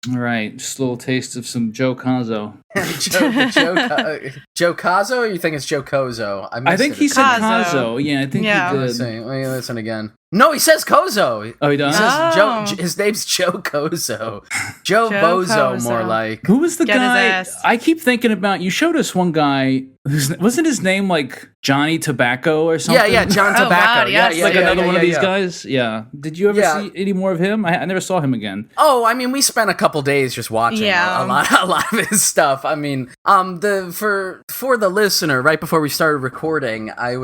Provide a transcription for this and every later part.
All right, just a little taste of some Joe Cazzo. Joe Cazzo, or you think it's Joe Cozo? I think he said Cazzo. Yeah, I think he did. Let me listen again. No, he says Cozo. Oh, he does? He says Joe, his name's Joe Cozo. Joe Bozo, Cozo. more like. Who was the Get his guy? ass. I keep thinking about, you showed us one guy, wasn't his name like Johnny Tobacco or something? Yeah, John Tobacco. wow, yes. Yeah, Like yeah, another yeah, one yeah, of these yeah. guys? Yeah. Did you ever see any more of him? I never saw him again. Oh, I mean, we spent a couple days just watching a lot of his stuff. I mean, for the listener, right before we started recording, I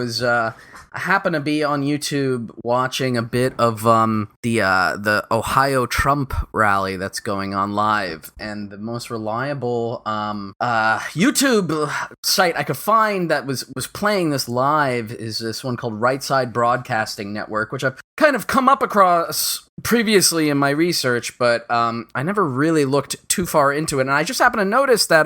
happened to be on YouTube watching a bit of the Ohio Trump rally that's going on live, and the most reliable YouTube site I could find that was playing this live is this one called Right Side Broadcasting Network, which I've kind of come up across previously in my research, but I never really looked too far into it, and I just happened to notice that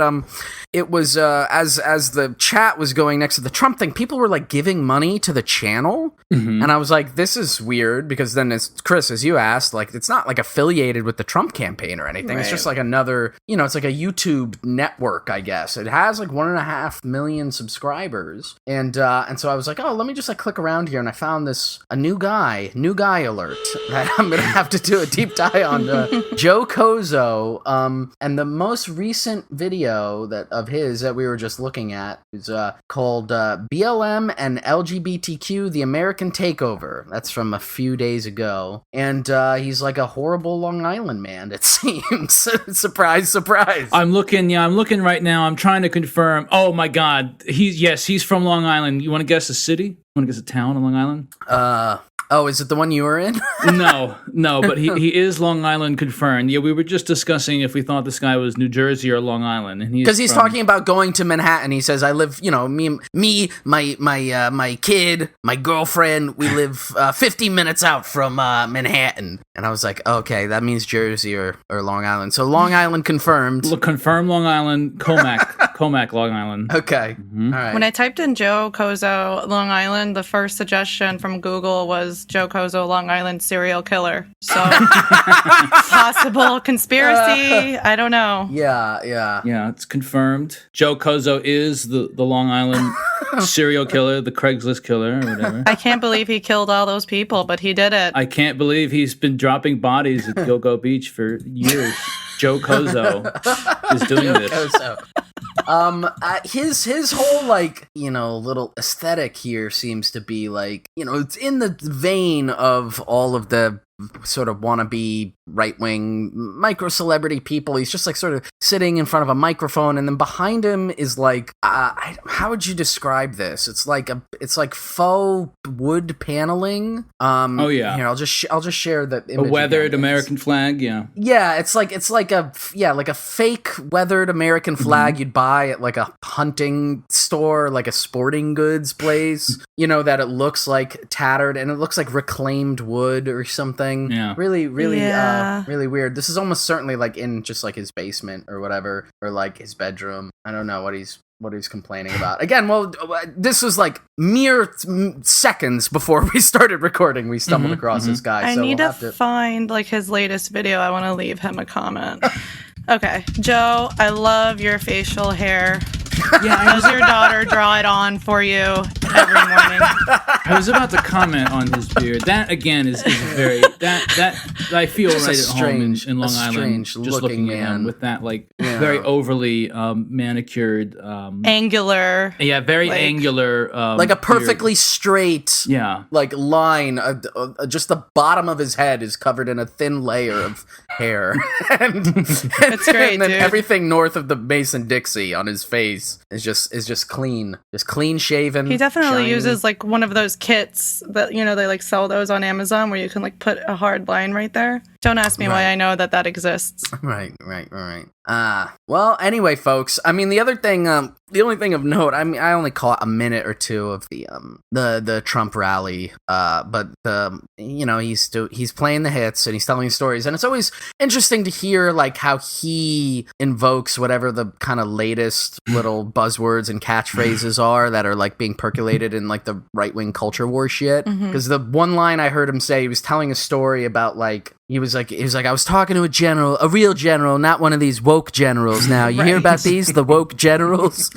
it was as the chat was going next to the Trump thing, people were like giving money to the channel, and I was like, this is weird, because then Chris, as you asked, like, it's not like affiliated with the Trump campaign or anything. Right. It's just like another, it's like a YouTube network, I guess. It has like 1.5 million subscribers, and so I was like, oh, let me just like click around here, and I found a new guy alert that I'm gonna have to do a deep dive on, Joe Cozo, and the most recent video of his that we were just looking at is called BLM and LGBTQ: The American Takeover. That's from a few days ago, and he's like a horrible Long Island man, it seems. Surprise, surprise. I'm looking right now. I'm trying to confirm. Oh my God, he's from Long Island. You want to guess a city? You want to guess a town in Long Island? Oh, is it the one you were in? No, but he is Long Island confirmed. Yeah, we were just discussing if we thought this guy was New Jersey or Long Island, and because he's talking about going to Manhattan. He says, "I live, me, my kid, my girlfriend. We live 50 minutes out from Manhattan." And I was like, "Okay, that means Jersey or Long Island." So Long Island confirmed. Look, confirmed Long Island, Comac, Long Island. Okay, All right. When I typed in Joe Cozo, Long Island, the first suggestion from Google was Joe Cozo, Long Island serial killer. So possible conspiracy. I don't know. Yeah. It's confirmed. Joe Cozo is the Long Island serial killer, the Craigslist killer, or whatever. I can't believe he killed all those people, but he did it. I can't believe he's been dropping bodies at Gilgo Beach for years. Joe Cozo is doing this. His whole little aesthetic here seems to be like, it's in the vein of all of the sort of wannabe right-wing micro-celebrity people. He's just like sort of sitting in front of a microphone, and then behind him is like, how would you describe this? It's like faux wood paneling. Oh yeah. Here, I'll just share the image. A weathered again. American flag. Yeah. Yeah, it's like a fake weathered American flag you'd buy at like a hunting store, like a sporting goods place. That it looks like tattered and it looks like reclaimed wood or something. Yeah. Really really weird. This is almost certainly like in just like his basement or whatever, or like his bedroom. I don't know what he's complaining about. Again, well, this was like mere seconds before we started recording. We stumbled across this guy. I need to find like his latest video. I want to leave him a comment. Okay, Joe, I love your facial hair. Yeah, does your daughter draw it on for you every morning? I was about to comment on his beard. That again is very that I feel just right at home in Long Island. Just looking at him with that very overly manicured, angular. Yeah, very angular, like a perfectly beard. Straight. Yeah, like line. Just the bottom of his head is covered in a thin layer of hair, and it's great, and then dude. Everything north of the Mason-Dixie on his face is just clean shaven. He definitely shiny. uses like one of those kits that they like sell those on Amazon where you can like put a hard line right there. Don't ask me why I know that exists. Right. Well, anyway, folks. I mean, the only thing of note. I mean, I only caught a minute or two of the Trump rally. But he's playing the hits and he's telling stories, and it's always interesting to hear like how he invokes whatever the kind of latest little buzzwords and catchphrases are that are like being percolated in like the right wing culture war shit. Because the one line I heard him say, he was telling a story about like He was like, I was talking to a real general, not one of these woke generals. Now you hear about these, the woke generals.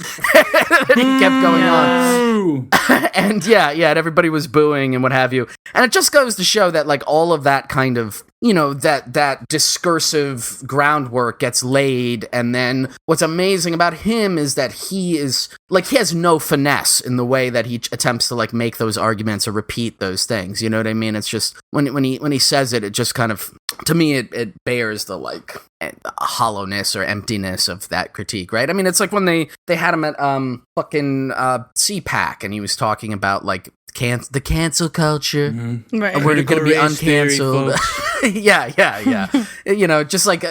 And he kept going on, and and everybody was booing and what have you. And it just goes to show that like all of that kind of, you know, that discursive groundwork gets laid, and then what's amazing about him is that he has no finesse in the way that he attempts to like make those arguments or repeat those things. You know what I mean? It's just when he says it, it just kind of, to me, it bears the like hollowness or emptiness of that critique, right? I mean, it's like when they had him at fucking CPAC, and he was talking about like the cancel culture. Mm-hmm. Right. We're going to be uncanceled. Yeah. You know, just like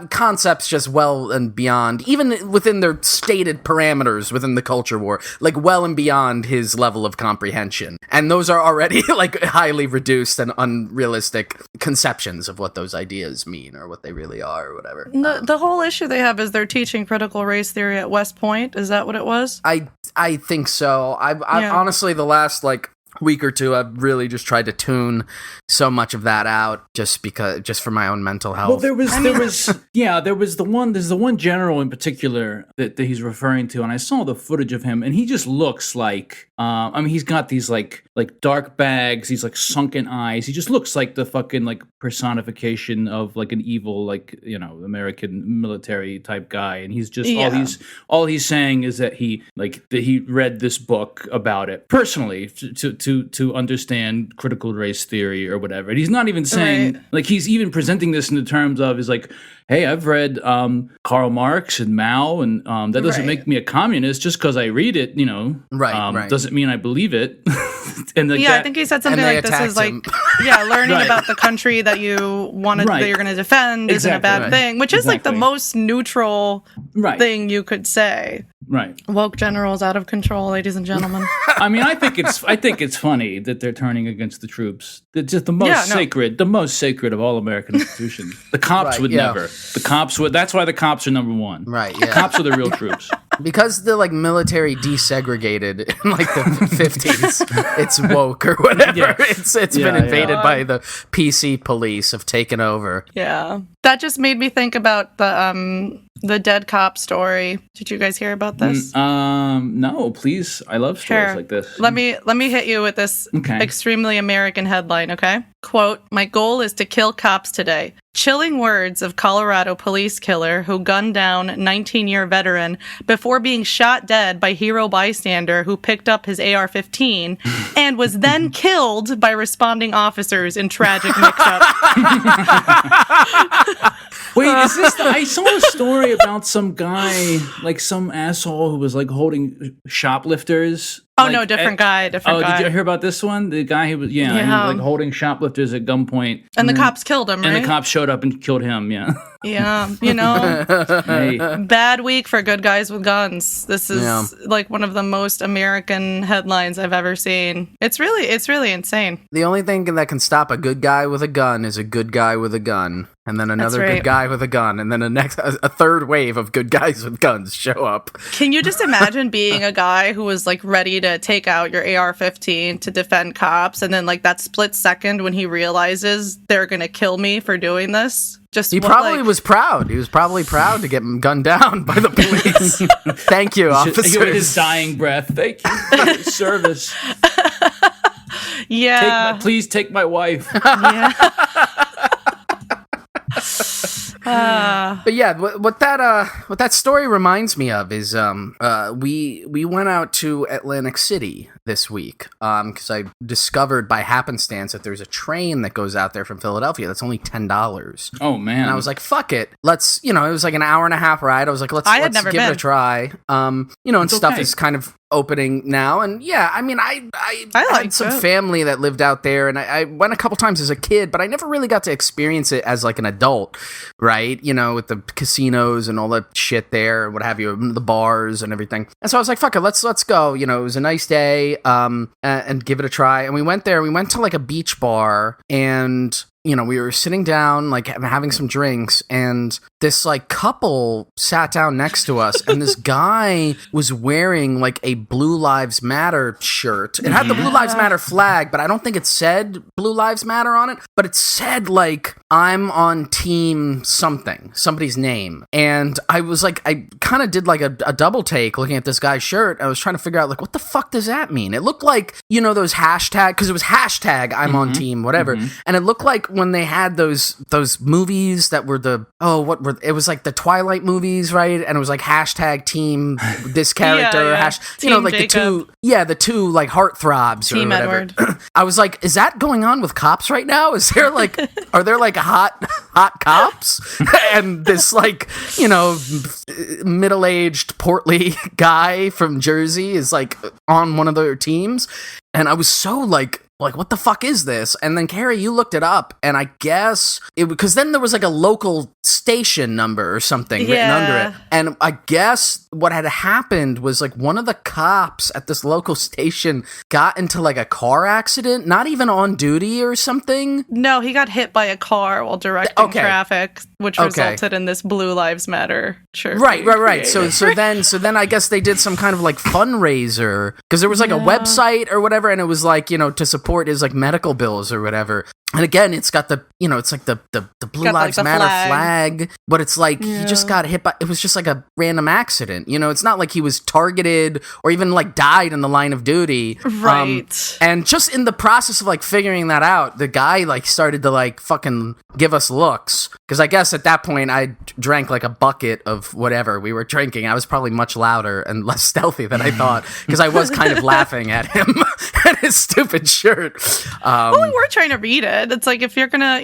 concepts just well and beyond, even within their stated parameters within the culture war, like well and beyond his level of comprehension. And those are already like highly reduced and unrealistic conceptions of what those ideas mean or what they really are or whatever. The whole issue they have is they're teaching critical race theory at West Point. Is that what it was? I think so. I honestly, the last like week or two, I've really just tried to tune so much of that out just for my own mental health. Well, there's the one general in particular that he's referring to, and I saw the footage of him, and he just looks like, he's got these like dark bags, these like sunken eyes. He just looks like the fucking like personification of like an evil, like, you know, American military type guy, and he's just all he's saying is that he read this book about it personally to understand critical race theory or whatever. And he's not even saying, like, he's even presenting this in the terms of, is like, hey, I've read Karl Marx and Mao, and that doesn't make me a communist just because I read it, you know. Doesn't mean I believe it. And like I think he said something like this is like, learning about the country that you wanted, that you're going to defend isn't a bad thing, which is like the most neutral thing you could say. Right. Woke generals out of control, ladies and gentlemen. I mean, I think it's funny that they're turning against the troops. It's just the most sacred of all American institutions. The cops would never. The cops would. That's why the cops are number one. Right. The cops are the real troops. Because the like military desegregated in like the 50s, it's woke or whatever. Yeah. It's been invaded by the PC police, have taken over. Yeah, that just made me think about the dead cop story. Did you guys hear about this? No, please. I love stories like this. Let me hit you with this extremely American headline, okay? Quote, "My goal is to kill cops today." Chilling words of Colorado police killer who gunned down 19-year veteran before being shot dead by hero bystander who picked up his AR-15 and was then killed by responding officers in tragic mix-up. Wait, is this I saw a story about some guy, like some asshole who was like holding shoplifters. Oh, like, no, different guy. Did you hear about this one? The guy who was, he was like holding shoplifters at gunpoint. And the cops killed him, right? And the cops showed up and killed him, Yeah, you know, bad week for good guys with guns. This is like one of the most American headlines I've ever seen. It's really insane. The only thing that can stop a good guy with a gun is a good guy with a gun. And then another good guy with a gun, and then a third wave of good guys with guns show up. Can you just imagine being a guy who was like ready to take out your AR-15 to defend cops, and then like that split second when he realizes they're gonna kill me for doing this? He probably was proud. He was probably proud to get gunned down by the police. Thank you, officers. His dying breath. Thank you for your service. Yeah. Please take my wife. Yeah. But yeah, what that story reminds me of is we went out to Atlantic City this week because I discovered by happenstance that there's a train that goes out there from Philadelphia that's only $10. Oh man! And I was like, fuck it, let's it was like an hour and a half ride. I was like, let's give it a try. And stuff is kind of opening now, and I mean, I had some family that lived out there, and I went a couple times as a kid, but I never really got to experience it as like an adult, right? With the casinos and all that shit there, and what have you, the bars and everything. And so I was like, fuck it, let's go. It was a nice day, and give it a try. And we went there. We went to like a beach bar, and we were sitting down, like having some drinks, and this like couple sat down next to us, and this guy was wearing like a Blue Lives Matter shirt. It had the Blue Lives Matter flag, but I don't think it said Blue Lives Matter on it, but it said like, I'm on team somebody's name. And I was like, I kind of did like a double take looking at this guy's shirt. I was trying to figure out like, what the fuck does that mean? It looked like, those hashtag, because it was hashtag I'm on team, whatever. And it looked like when they had those movies that were it was like the Twilight movies, right? And it was like hashtag team this character, team like Jacob. the two like heartthrobs team or whatever. Edward. I was like, is that going on with cops right now? Is there like, are there like hot cops? And this like, middle-aged portly guy from Jersey is like on one of their teams. And I was so like, what the fuck is this? And then, Carrie, you looked it up, and I guess because then there was like a local station number or something written under it. And I guess what had happened was like one of the cops at this local station got into like a car accident, not even on duty or something. No, he got hit by a car while directing traffic, which resulted in this Blue Lives Matter shirt. Right. So then I guess they did some kind of like fundraiser, because there was like a website or whatever, and it was like, to support his like medical bills or whatever. And again, it's got the, it's like the Blue Lives Matter flag, but it's like he just got hit by, it was just like a random accident. It's not like he was targeted or even like died in the line of duty. Right. And just in the process of like figuring that out, the guy like started to like fucking give us looks. Because I guess at that point I drank like a bucket of whatever we were drinking. I was probably much louder and less stealthy than I thought, because I was kind of laughing at him and his stupid shirt. Well, we were trying to read it. It's like, if you're gonna,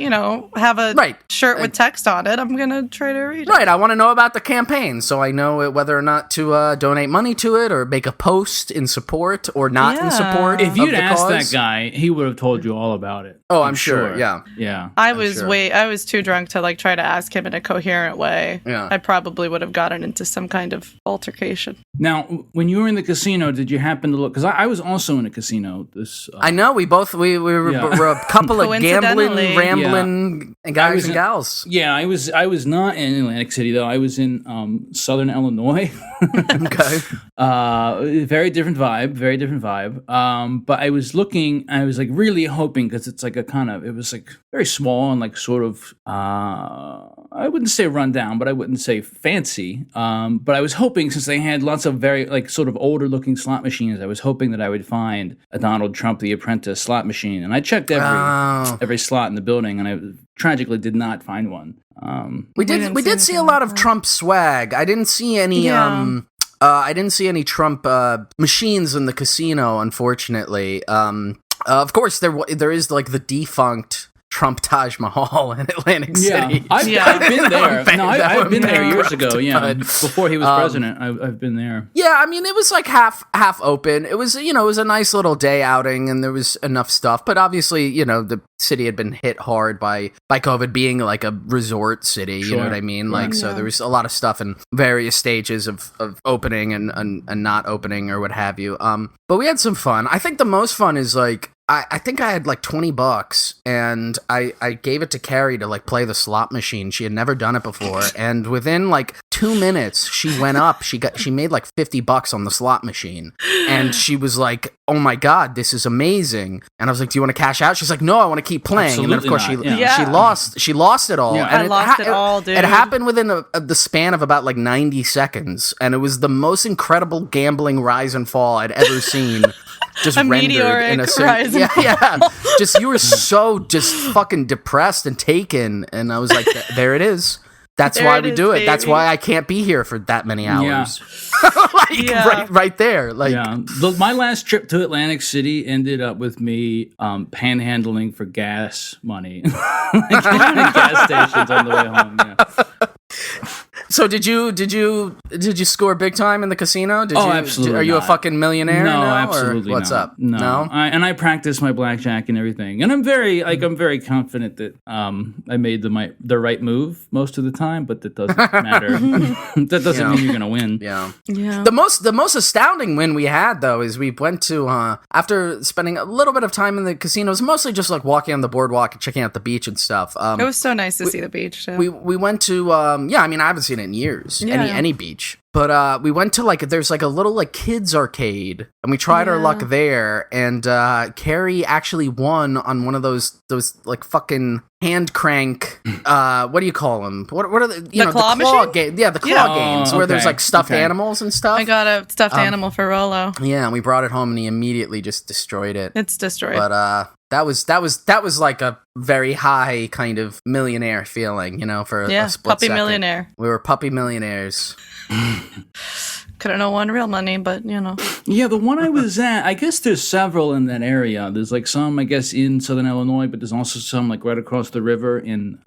have a shirt with text on it, I'm gonna try to read it. Right, I want to know about the campaign, so I know whether or not to donate money to it, or make a post in support, or not in support. If you'd asked that guy, he would have told you all about it. Oh, I'm sure. Yeah. I was too drunk to like try to ask him in a coherent way. Yeah. I probably would have gotten into some kind of altercation. Now, when you were in the casino, did you happen to look? Because I was also in a casino. I know we were a couple of gambling, rambling guys and gals. Yeah, I was not in Atlantic City though. I was in Southern Illinois. Okay. Very different vibe. But I was like really hoping, because it's like it was like very small and like sort of I wouldn't say run down, but I wouldn't say fancy. But I was hoping, since they had lots of very like sort of older looking slot machines, I was hoping that I would find a Donald Trump the Apprentice slot machine. And I checked every slot in the building, and I tragically did not find one. We did see a lot of Trump swag. I didn't see any I didn't see any Trump machines in the casino, unfortunately. Of course, there is like the defunct Trump Taj Mahal in Atlantic City. I've been there. I've been there years ago. Yeah, before he was president, I've been there. Yeah, I mean, it was like half open. It was, it was a nice little day outing, and there was enough stuff. But obviously, the city had been hit hard by COVID, being like a resort city. Sure. You know what I mean? Like, so there was a lot of stuff in various stages of opening and not opening or what have you. But we had some fun. I think the most fun is like, I think I had like $20, and I gave it to Carrie to like play the slot machine. She had never done it before, and within like 2 minutes, she went up. She made like $50 on the slot machine, and she was like, "Oh my god, this is amazing!" And I was like, "Do you want to cash out?" She's like, "No, I want to keep playing." Absolutely. And then of course she lost it all. Yeah. And I lost it all, dude. It happened within the span of about like 90 seconds, and it was the most incredible gambling rise and fall I'd ever seen. Just a rendered meteoric in a rise. Yeah. Just, you were so just fucking depressed and taken, and I was like, there it is. That's why we do it. Baby. That's why I can't be here for that many hours. Right there. Like, my last trip to Atlantic City ended up with me panhandling for gas money, like gas stations on the way home. Yeah. So did you score big time in the casino? Absolutely. Are you a fucking millionaire? No, now, absolutely. What's up? No. I practice my blackjack and everything, and I'm very confident that I made the right move most of the time, but that doesn't matter. That doesn't mean you're gonna win. Yeah. The most astounding win we had though is we went to after spending a little bit of time in the casinos, mostly just like walking on the boardwalk and checking out the beach and stuff. It was so nice to see the beach too. We went to I mean I haven't seen it in years. Any beach. But we went to there's a little kids arcade, and we tried our luck there. And Carrie actually won on one of those fucking hand crank. What do you call them? What are the claw machine? Game? Yeah, the claw games where there's stuffed animals and stuff. I got a stuffed animal for Rolo. Yeah, and we brought it home, and he immediately just destroyed it. It's destroyed. But that was like a very high kind of millionaire feeling, for a split puppy second. Millionaire. We were puppy millionaires. Couldn't have won real money, but Yeah, the one I was at, I guess there's several in that area. There's some, I guess, in Southern Illinois, but there's also some right across the river in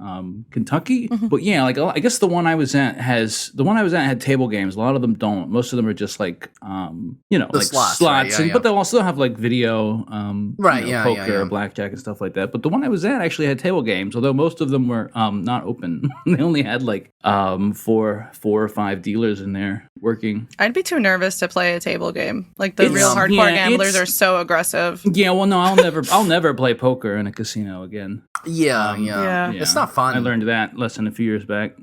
Kentucky. Mm-hmm. But yeah, I guess the one I was at had table games. A lot of them don't. Most of them are just slots, right? Yeah, but they'll also have video, poker, yeah. blackjack, and stuff like that. But the one I was at actually had table games, although most of them were not open. They only had 4 or 5 dealers in there working. I'd be too nervous to play a table game. The real hardcore gamblers are so aggressive. Yeah, well, no, I'll never play poker in a casino again. Yeah. It's not fun. I learned that lesson a few years back.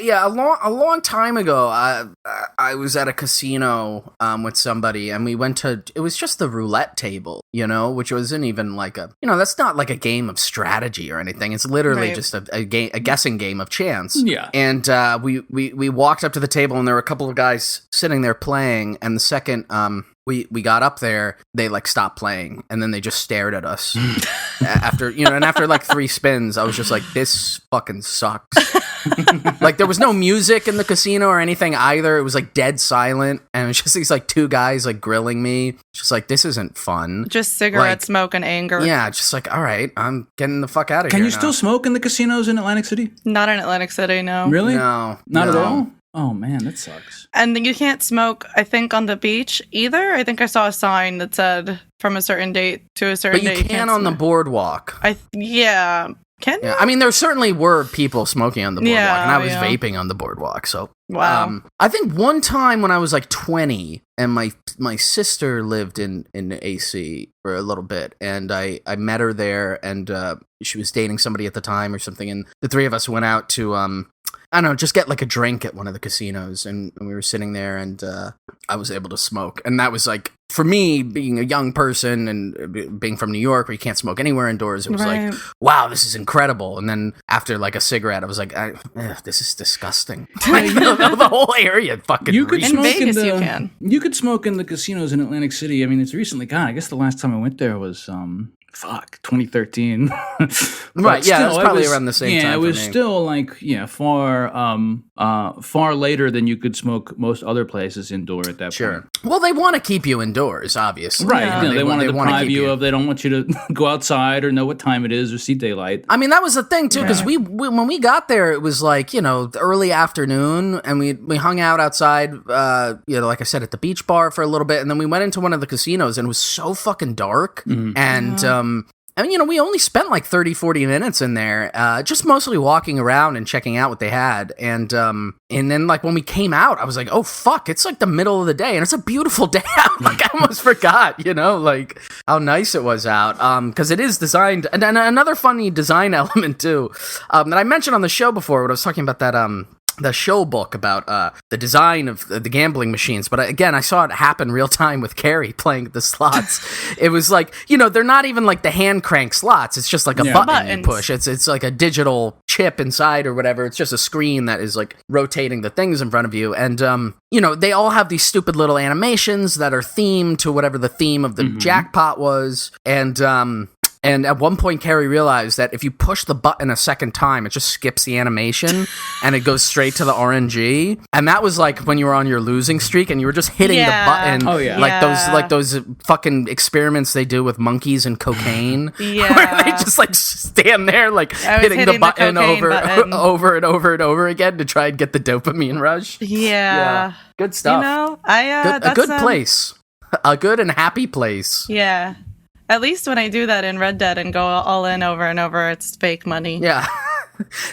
A long time ago, I was at a casino with somebody, and we went to. It was just the roulette table, which wasn't even that's not a game of strategy or anything. It's literally just a guessing game of chance. Yeah. And we walked up to the table, and there were a couple of guys sitting there playing, and the second we got up there, they stopped playing, and then they just stared at us. After 3 spins, I was just like, this fucking sucks. There was no music in the casino or anything either. It was dead silent, and it was just these 2 guys grilling me. Just this isn't fun. Just cigarette smoke and anger. Yeah, just all right, I'm getting the fuck out of here. Can you still smoke in the casinos in Atlantic City? Not in Atlantic City, no. Really? No. Not at all? Oh man, that sucks. And then you can't smoke, I think, on the beach either. I think I saw a sign that said from a certain date to a certain date. But you can on the boardwalk. Can you? Yeah, I mean, there certainly were people smoking on the boardwalk, and I was vaping on the boardwalk. So, wow. I think one time when I was 20, and my sister lived in AC for a little bit, and I met her there, and she was dating somebody at the time or something, and the 3 of us went out to I don't know, just get a drink at one of the casinos, and we were sitting there, and I was able to smoke, and that was for me, being a young person and being from New York, where you can't smoke anywhere indoors, it was wow, this is incredible. And then after a cigarette, I was this is disgusting. The whole area fucking. You could smoke in Vegas. You can. You could smoke in the casinos in Atlantic City. I mean, it's recently gone. I guess the last time I went there was 2013. Right, yeah, it was probably around the same time. Yeah, it was still far later than you could smoke most other places indoor at that point. Well, they want to keep you indoors, obviously. Right, yeah. They want to deprive you of. They don't want you to go outside or know what time it is or see daylight. I mean, that was the thing too, because we when we got there, it was early afternoon, and we hung out outside, like I said, at the beach bar for a little bit, and then we went into one of the casinos, and it was so fucking dark, and I mean, we only spent 30, 40 minutes in there, just mostly walking around and checking out what they had. And then when we came out, I was like, oh fuck, it's the middle of the day and it's a beautiful day out. I almost forgot, how nice it was out. Cause it is designed, and another funny design element too, that I mentioned on the show before when I was talking about that, the show book about the design of the gambling machines. But again, I saw it happen real time with Carrie playing the slots. It was they're not even the hand crank slots. It's just a button you push. It's a digital chip inside or whatever. It's just a screen that is rotating the things in front of you. And, they all have these stupid little animations that are themed to whatever the theme of the jackpot was. And, And at one point, Carrie realized that if you push the button a second time, it just skips the animation and it goes straight to the RNG. And that was like when you were on your losing streak and you were just hitting the button. Oh, yeah. Like those fucking experiments they do with monkeys and cocaine. Yeah. Where they just like stand there like hitting the button over and over and over again to try and get the dopamine rush. Yeah. Good stuff. A good place. A good and happy place. Yeah. At least when I do that in Red Dead and go all in over and over, it's fake money. Yeah.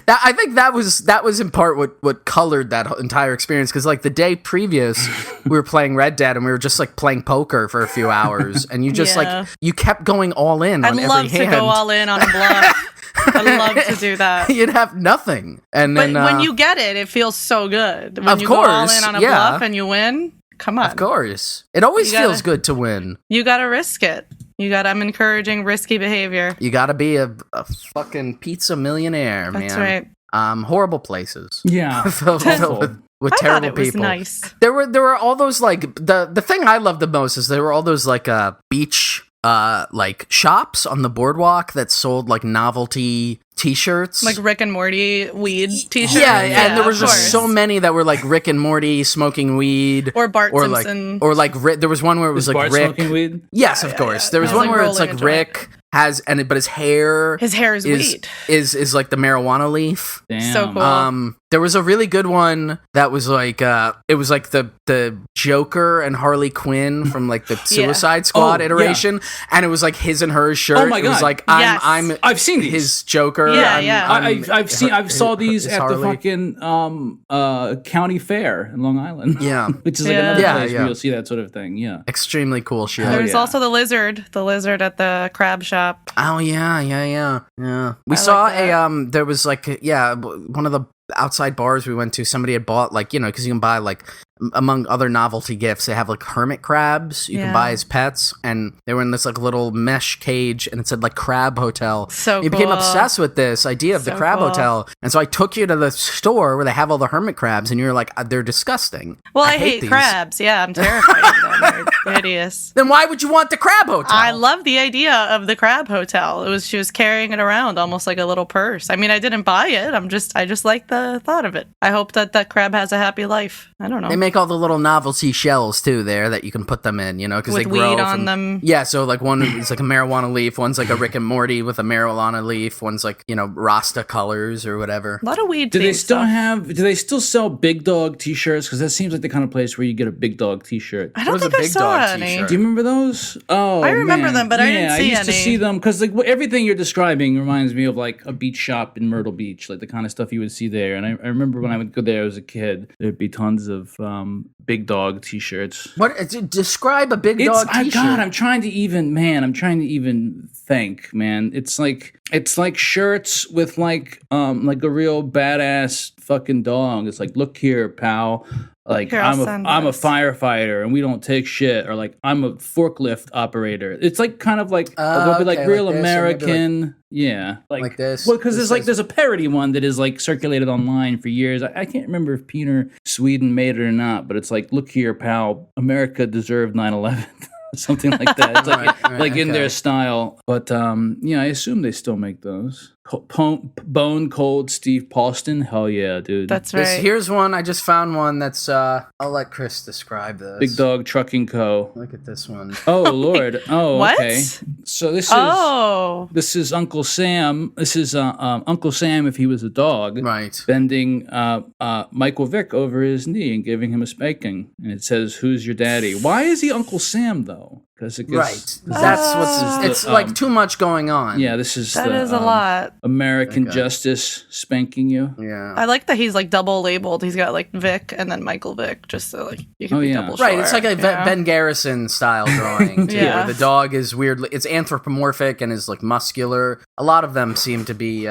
I think that was in part what colored that entire experience, because like the day previous we were playing Red Dead and we were just like playing poker for a few hours and you just like you kept going all in on every hand. I'd love to go all in on a bluff. I'd love to do that. You'd have nothing. And then when you get it, it feels so good. When of you course, go all in on a bluff and you win, come on. Of course. It always feels good to win. You gotta risk it. I'm encouraging risky behavior. You gotta be a fucking pizza millionaire, man. That's right. Horrible places. Yeah. Filled with I terrible thought it was people. Nice. There were all those like the thing I loved the most is there were all those like beach like shops on the boardwalk that sold like novelty t-shirts, like Rick and Morty weed t-shirts. Yeah, and there was just so many that were like Rick and Morty smoking weed, or Bart Simpson, or like there was one where it was like Bart Rick smoking weed. Yes, of course. There was one where it's like Rick but his hair is weed. Is like the marijuana leaf. Damn. So cool. There was a really good one that was like it was like the Joker and Harley Quinn from like the Suicide Squad iteration, and it was like his and her shirt. Oh my God. It was like I've seen these. His Joker. I've saw these at the fucking county fair in Long Island. Yeah, which is like another place where you'll see that sort of thing. Yeah, extremely cool shit. There's also the lizard at the crab shop. Oh yeah. We saw there was like one of the outside bars we went to, somebody had bought like, because you can buy like among other novelty gifts, they have like hermit crabs you can buy as pets, and they were in this like little mesh cage and it said like Crab Hotel. So you became obsessed with this idea of the Crab Hotel, and so I took you to the store where they have all the hermit crabs and you were like, they're disgusting. Well, I hate crabs. Yeah, I'm terrified of them. They're hideous. Then why would you want the Crab Hotel? I love the idea of the Crab Hotel. She was carrying it around almost like a little purse. I mean, I didn't buy it. I just like the thought of it. I hope that crab has a happy life. I don't know. They make all the little novelty shells too there that you can put them in, because they grow weed on them. Yeah, so like one is like a marijuana leaf, one's like a Rick and Morty with a marijuana leaf, one's like, Rasta colors or whatever. A lot of weed. Do they still sell Big Dog t-shirts? Because that seems like the kind of place where you get a Big Dog t-shirt. I don't think I saw any. Do you remember those? Oh, I remember them, but I didn't see any. I used to see them because like everything you're describing reminds me of like a beach shop in Myrtle Beach, like the kind of stuff you would see there. And I remember when I would go there as a kid, there'd be tons of Big Dog t-shirts. What? Describe a Big Dog t-shirt. God, I'm trying to even think, man. It's like shirts with like a real badass fucking dog. It's like, look here, pal. Like I'm a firefighter and we don't take shit, or like I'm a forklift operator. It's like kind of like they'll be like real like American, like this. Well, because there's a parody one that is like circulated online for years. I can't remember if Peter Sweden made it or not, but it's like, look here, pal, America deserved 9/11. Something like that. It's like in their style. But I assume they still make those. Bone Cold Steve Paulston. Hell yeah, dude. That's right. Here's one. I just found one that's I'll let Chris describe this. Big Dog Trucking Co. Look at this one. Oh Lord. Oh, what? Okay. So this is Uncle Sam. This is Uncle Sam if he was a dog. Right. Bending Michael Vick over his knee and giving him a spanking. And it says, "Who's your daddy?" Why is he Uncle Sam though? Because that's what's it's like too much going on. Yeah, this is that is a lot. American Justice spanking you. Yeah, I like that he's like double labeled. He's got like Vic and then Michael Vick, just so like you can be double sure. Right, it's like a Ben Garrison style drawing too, where the dog is weirdly, it's anthropomorphic and is like muscular. A lot of them seem to be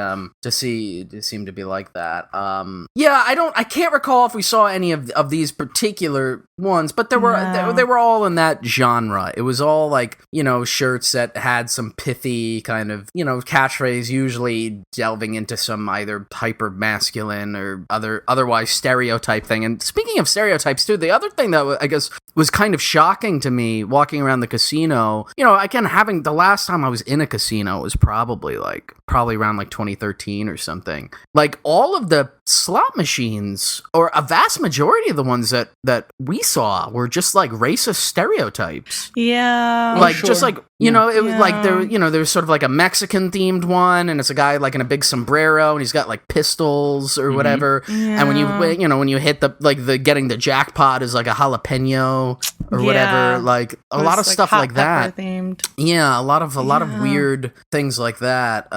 seem to be like that. I can't recall if we saw any of these particular ones, but they were all in that genre. It was was all like, shirts that had some pithy kind of, catchphrase, usually delving into some either hyper masculine or otherwise stereotype thing. And speaking of stereotypes too, the other thing that I guess was kind of shocking to me walking around the casino, again, having the last time I was in a casino was probably around like 2013 or something. Like all of the slot machines, or a vast majority of the ones that we saw, were just like racist stereotypes. Yeah. Like just like, it was like there was sort of like a Mexican themed one, and it's a guy like in a big sombrero and he's got like pistols or whatever. Yeah. And when you hit the getting the jackpot is like a jalapeno or whatever, like a lot of stuff like that. Themed. Yeah, a lot of weird things like that.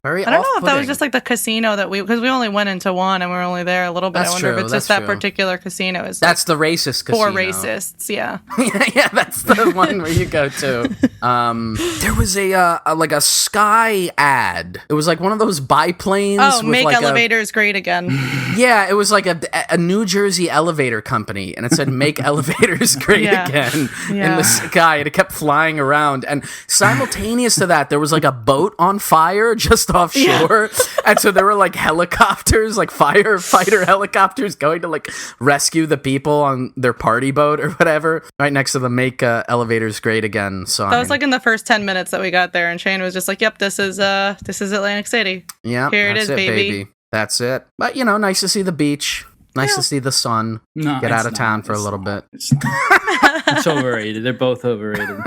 Very I don't know if that was just like the casino because we only went into one and we were only there a little bit. I wonder if it's just that particular casino is that's the racist casino. For racists, yeah. Yeah, that's the one where you go to. There was a Sky ad. It was like one of those biplanes. Oh, with make elevators great again. Yeah, it was like a New Jersey elevator company, and it said "Make elevators great again" in the sky, and it kept flying around. And simultaneous to that, there was like a boat on fire just offshore, and so there were like helicopters, like firefighter helicopters, going to like rescue the people on their party boat or whatever, right next to the "Make elevators great again" sign. That was like in the first 10 minutes that we got there, and Shane was just like, "Yep, this is Atlantic City. Yeah, here it is, baby. That's it." But nice to see the beach. Nice to see the sun. No, get out of town for a little bit. It's overrated. They're both overrated.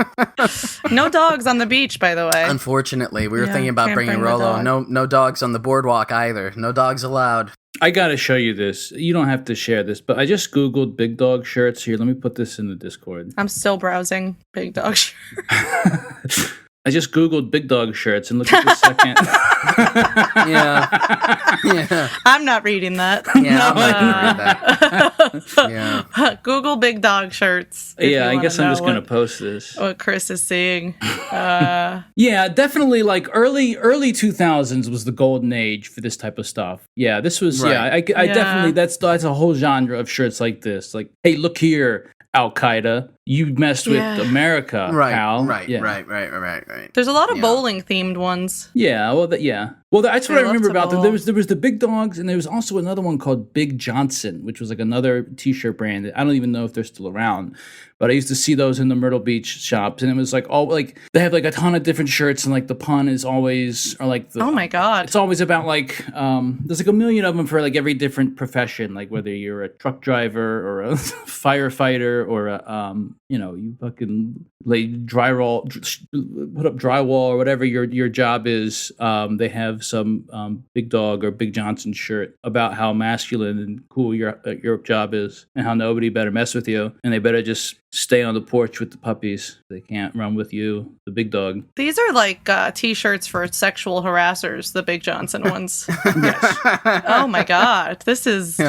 No dogs on the beach, by the way. Unfortunately, we were thinking about bringing Rolo. No dogs on the boardwalk either. No dogs allowed. I gotta show you this. You don't have to share this, but I just Googled big dog shirts. Here, let me put this in the Discord. I'm still browsing big dog shirts. I just Googled big dog shirts and look at the second. Yeah. I'm not reading that. Yeah, I'm not gonna read that. Yeah. Google big dog shirts. Yeah, I guess I'm just gonna post this. What Chris is seeing. Yeah, definitely like early 2000s was the golden age for this type of stuff. Yeah, this was I definitely that's a whole genre of shirts like this. Like, hey, look here, Al Qaeda. You messed with America, pal. Right. There's a lot of bowling themed ones. Yeah, well, Well, that's what I remember about them. There was the Big Dogs, and there was also another one called Big Johnson, which was like another T-shirt brand. I don't even know if they're still around, but I used to see those in the Myrtle Beach shops, and it was like they have like a ton of different shirts, and like the pun is always oh my god, it's always about like there's like a million of them for like every different profession, like whether you're a truck driver or a firefighter or a you fucking lay put up drywall or whatever your job is. They have some Big Dog or Big Johnson shirt about how masculine and cool your job is, and how nobody better mess with you, and they better just stay on the porch with the puppies. They can't run with you, the big dog. These are like T-shirts for sexual harassers, the Big Johnson ones. Yes. Oh my god, this is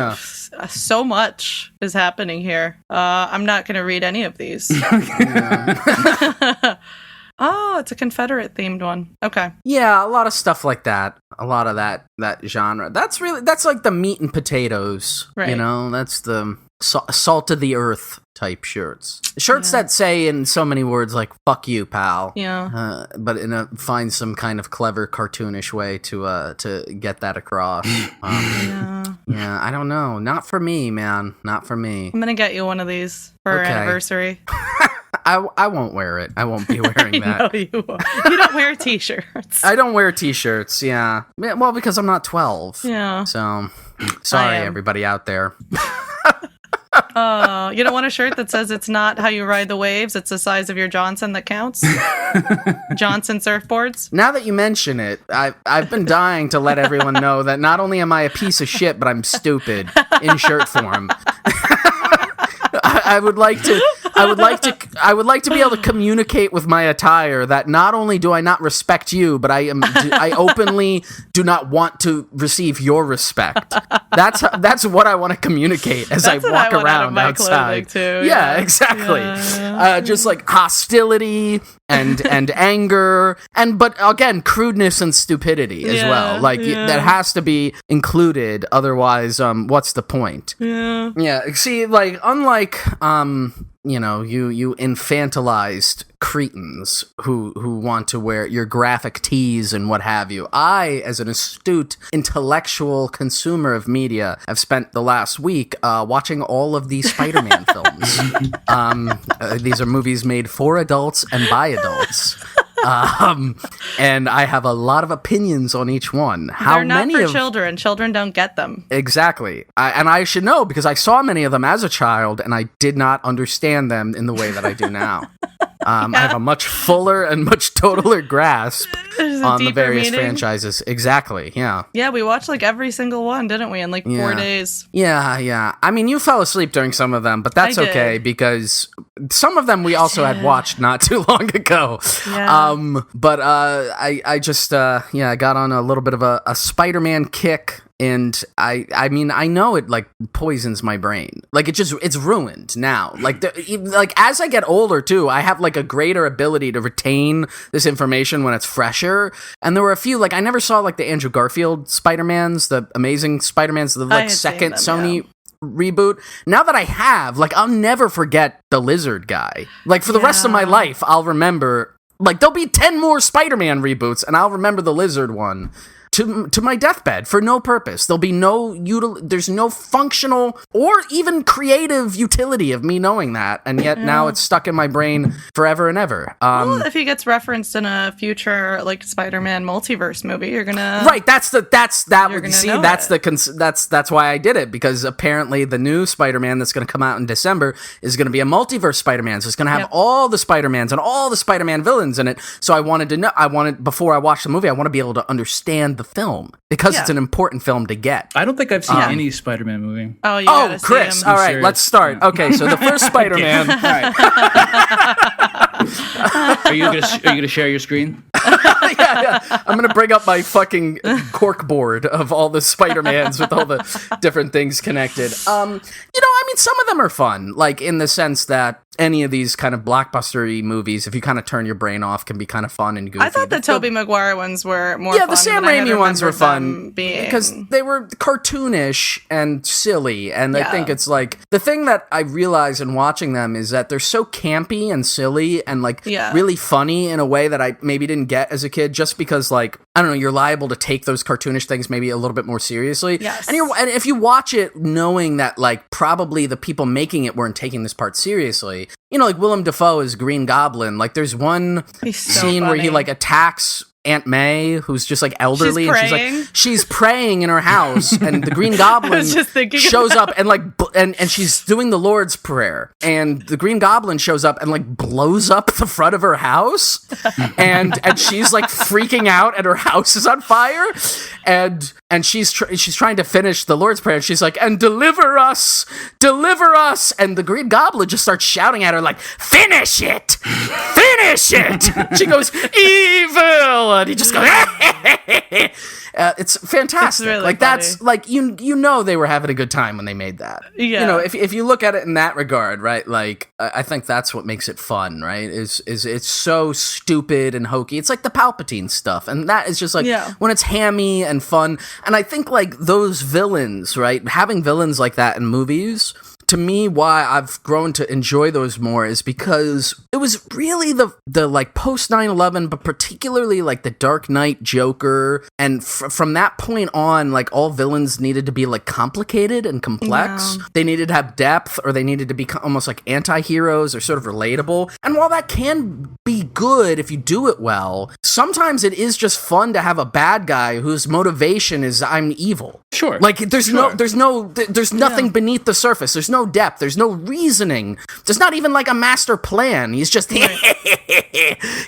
so much is happening here. I'm not going to read any of these. Oh, it's a Confederate themed one. Okay. Yeah, a lot of stuff like that. A lot of that genre. That's like the meat and potatoes. Right. That's the salt of the earth type shirts. Shirts that say in so many words like "fuck you, pal." Yeah. But find some kind of clever cartoonish way to get that across. Yeah, I don't know. Not for me, man. Not for me. I'm gonna get you one of these for our anniversary. I won't wear it. I won't be wearing that. I know you won't. You don't wear T-shirts. I don't wear T-shirts, yeah. Well, because I'm not 12. Yeah. So, sorry, everybody out there. You don't want a shirt that says it's not how you ride the waves, it's the size of your Johnson that counts? Johnson surfboards? Now that you mention it, I've been dying to let everyone know that not only am I a piece of shit, but I'm stupid in shirt form. I would like to be able to communicate with my attire that not only do I not respect you, but I openly do not want to receive your respect. That's what I want to communicate as I walk around outside. Too, yeah, exactly. Yeah. Just like hostility and anger, but again, crudeness and stupidity as well. Like that has to be included. Otherwise, what's the point? Yeah. Yeah. See, like unlike you infantilized cretins who want to wear your graphic tees and what have you. I, as an astute intellectual consumer of media, have spent the last week watching all of these Spider-Man films. These are movies made for adults and by adults. And I have a lot of opinions on each one. They're not for children. Children don't get them. Exactly. And I should know because I saw many of them as a child and I did not understand them in the way that I do now. I have a much fuller and much totaler grasp on the various franchises. Exactly, yeah. Yeah, we watched like every single one, didn't we, in like 4 days? Yeah. I mean, you fell asleep during some of them, but that's okay because some of them we also had watched not too long ago. Yeah. But I just I got on a little bit of a Spider-Man kick. And I mean, I know it like poisons my brain. Like it's ruined now. Like as I get older too, I have like a greater ability to retain this information when it's fresher. And there were a few, like I never saw like the Andrew Garfield Spider-Mans, the Amazing Spider-Mans, the like second Sony reboot. Now that I have, like I'll never forget the lizard guy. Like for the rest of my life, I'll remember, like there'll be 10 more Spider-Man reboots and I'll remember the lizard one. To my deathbed for no purpose. There'll be there's no functional or even creative utility of me knowing that, and yet now it's stuck in my brain forever and ever. Well, if he gets referenced in a future like Spider-Man multiverse movie, you're gonna that's why I did it, because apparently the new Spider-Man that's gonna come out in December is gonna be a multiverse Spider-Man, so it's gonna have all the Spider-Mans and all the Spider-Man villains in it. So before I watch the movie, I want to be able to understand the film because it's an important film to get. I don't think I've seen any Spider-Man movie. Oh, Chris! All right, let's start. Yeah. Okay, so the first Spider-Man. All right. Are you gonna share your screen? yeah. I'm gonna bring up my fucking cork board of all the Spider-Mans with all the different things connected. I mean, some of them are fun, like in the sense that any of these kind of blockbuster-y movies, if you kind of turn your brain off, can be kind of fun and goofy. I thought the Tobey Maguire ones were more fun. Yeah, the Sam Raimi ones were fun because they were cartoonish and silly, and I think it's like, the thing that I realize in watching them is that they're so campy and silly and like really funny in a way that I maybe didn't get as a kid, just because like, I don't know, you're liable to take those cartoonish things maybe a little bit more seriously. Yes. And if you watch it knowing that like probably the people making it weren't taking this part seriously, like Willem Dafoe is Green Goblin. Like there's one scene where he like attacks Aunt May, who's just like elderly, and she's praying in her house, and the Green Goblin shows up and like and she's doing the Lord's Prayer, and the Green Goblin shows up and like blows up the front of her house, and she's like freaking out, and her house is on fire, and she's trying to finish the Lord's Prayer, and she's like, and deliver us, and the Green Goblin just starts shouting at her like, finish it. She goes, evil. And he just goes, it's fantastic. It's really like funny. That's like, they were having a good time when they made that. Yeah. If you look at it in that regard, right? Like I think that's what makes it fun, right? Is it's so stupid and hokey. It's like the Palpatine stuff, and that is just like when it's hammy and fun. And I think like those villains, right? Having villains like that in movies, to me, why I've grown to enjoy those more is because it was really the like post 9/11, but particularly like the Dark Knight Joker, and from that point on, like all villains needed to be like complicated and complex. Yeah. They needed to have depth, or they needed to be almost like anti-heroes or sort of relatable. And while that can be good if you do it well, sometimes it is just fun to have a bad guy whose motivation is I'm evil. Sure. Like there's nothing beneath the surface. There's no depth. There's no reasoning. There's not even like a master plan. He's just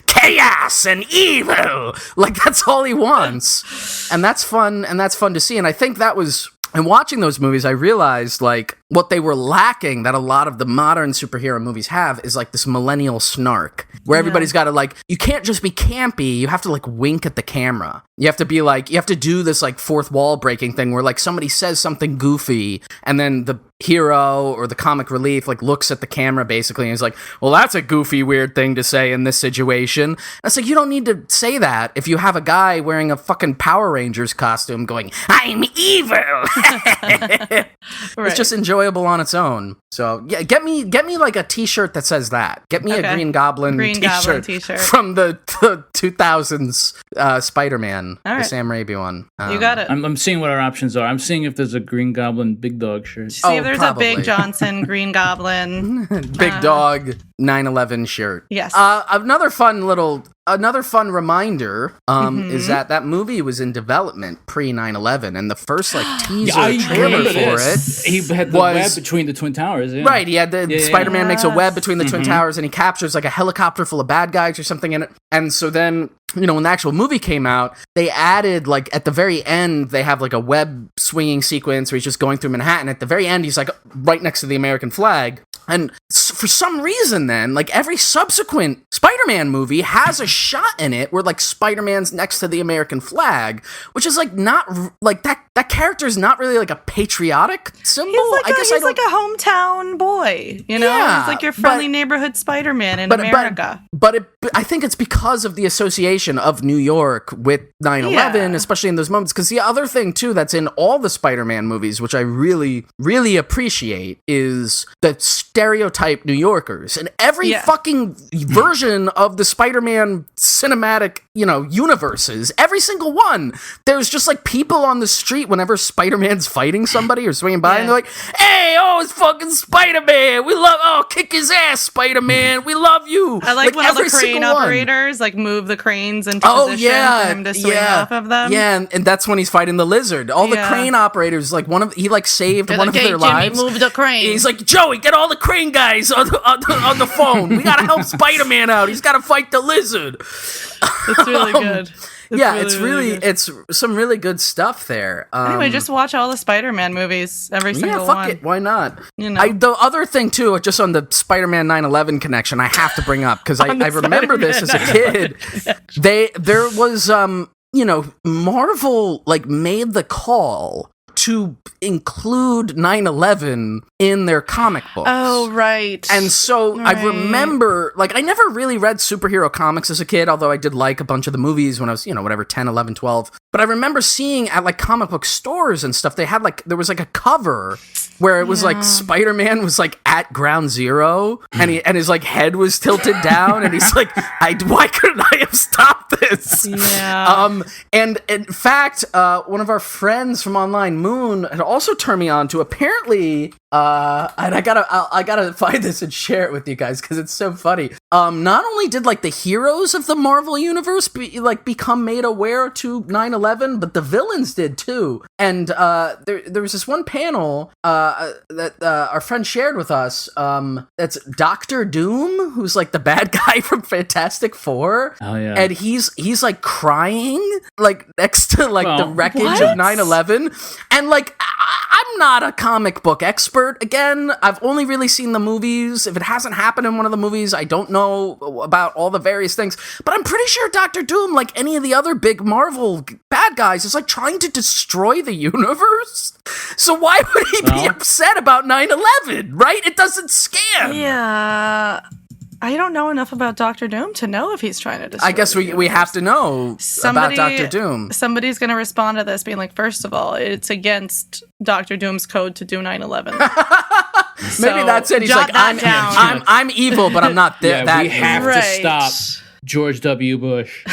chaos and evil. Like that's all he wants. And that's fun. And that's fun to see. And I think that was, and watching those movies, I realized like what they were lacking that a lot of the modern superhero movies have is like this millennial snark where everybody's got to like, you can't just be campy. You have to like wink at the camera. You have to be like, you have to do this like fourth wall breaking thing where like somebody says something goofy and then the hero or the comic relief like looks at the camera basically and is like, well, that's a goofy, weird thing to say in this situation. And it's like, you don't need to say that if you have a guy wearing a fucking Power Rangers costume going, I'm evil. It's just enjoyable enjoyable on its own. So yeah, get me like a T-shirt that says that. Get me a Green Goblin T-shirt from the 2000s Spider-Man, the Sam Raimi one. You got it. I'm seeing what our options are. I'm seeing if there's a Green Goblin Big Dog shirt. See if there's probably a Big Johnson Green Goblin Big Dog 9/11 shirt. Yes. Another fun reminder is that movie was in development pre 9/11, and the first teaser trailer for it, he had the web between the Twin Towers. Yeah. Right, he had Spider-Man makes a web between the Twin Towers, and he captures a helicopter full of bad guys or something in it. And so then, when the actual movie came out, they added, at the very end, they have a web swinging sequence where he's just going through Manhattan. At the very end, he's right next to the American flag. And for some reason then, every subsequent Spider-Man movie has a shot in it where Spider-Man's next to the American flag, which is not that character is not really a patriotic symbol. He's he's a hometown boy, Yeah, he's your friendly neighborhood Spider-Man in America. But I think it's because of the association of New York with 9/11, especially in those moments. Because the other thing too that's in all the Spider-Man movies, which I really, really appreciate, is the stereotype New Yorkers. And every fucking version of the Spider-Man cinematic, universes, every single one, there's just people on the street whenever Spider-Man's fighting somebody or swinging by, and they're like, "Hey, it's fucking Spider-Man. We love, kick his ass, Spider-Man. We love you." I when all the crane operators move the cranes into position for him to swing off of them. Yeah, and that's when he's fighting the lizard. All the crane operators, he saved one of their lives. Jimmy, move the crane. He's like, "Joey, get all the crane guys on the phone. We gotta help Spider-Man out. He's gotta fight the lizard." It's really good. It's really it's some really good stuff there. Anyway, just watch all the Spider-Man movies, every single one. It. Why not? The other thing too, just on the Spider-Man 9/11 connection, I have to bring up because I remember this as a kid. There was Marvel made the call to include 9/11 in their comic books. Oh, right. And so I remember, I never really read superhero comics as a kid, although I did like a bunch of the movies when I was, 10, 11, 12. But I remember seeing at comic book stores and stuff, they had there was a cover where it was Spider-Man was at ground zero and his head was tilted down and he's why couldn't I have stopped this? Yeah. And in fact, one of our friends from online, Moon, had also turned me on to apparently, and I gotta find this and share it with you guys because it's so funny. Not only did the heroes of the Marvel universe become made aware to 9/11, but the villains did too. And there was this one panel that our friend shared with us. That's Doctor Doom, who's the bad guy from Fantastic Four. Oh yeah, and he's crying next to the wreckage of 9/11, and I'm not a comic book expert. Again, I've only really seen the movies. If it hasn't happened in one of the movies, I don't know about all the various things. But I'm pretty sure Doctor Doom, like any of the other big Marvel bad guys, is trying to destroy the universe. So why would he be upset about 9/11, right? It doesn't scan. Yeah. I don't know enough about Doctor Doom to know if he's trying to destroy. I guess we have to know about Doctor Doom. Somebody's going to respond to this being like, first of all, it's against Doctor Doom's code to do 9/11. Maybe that's it. He's I'm evil, but I'm not that. We have to stop George W. Bush.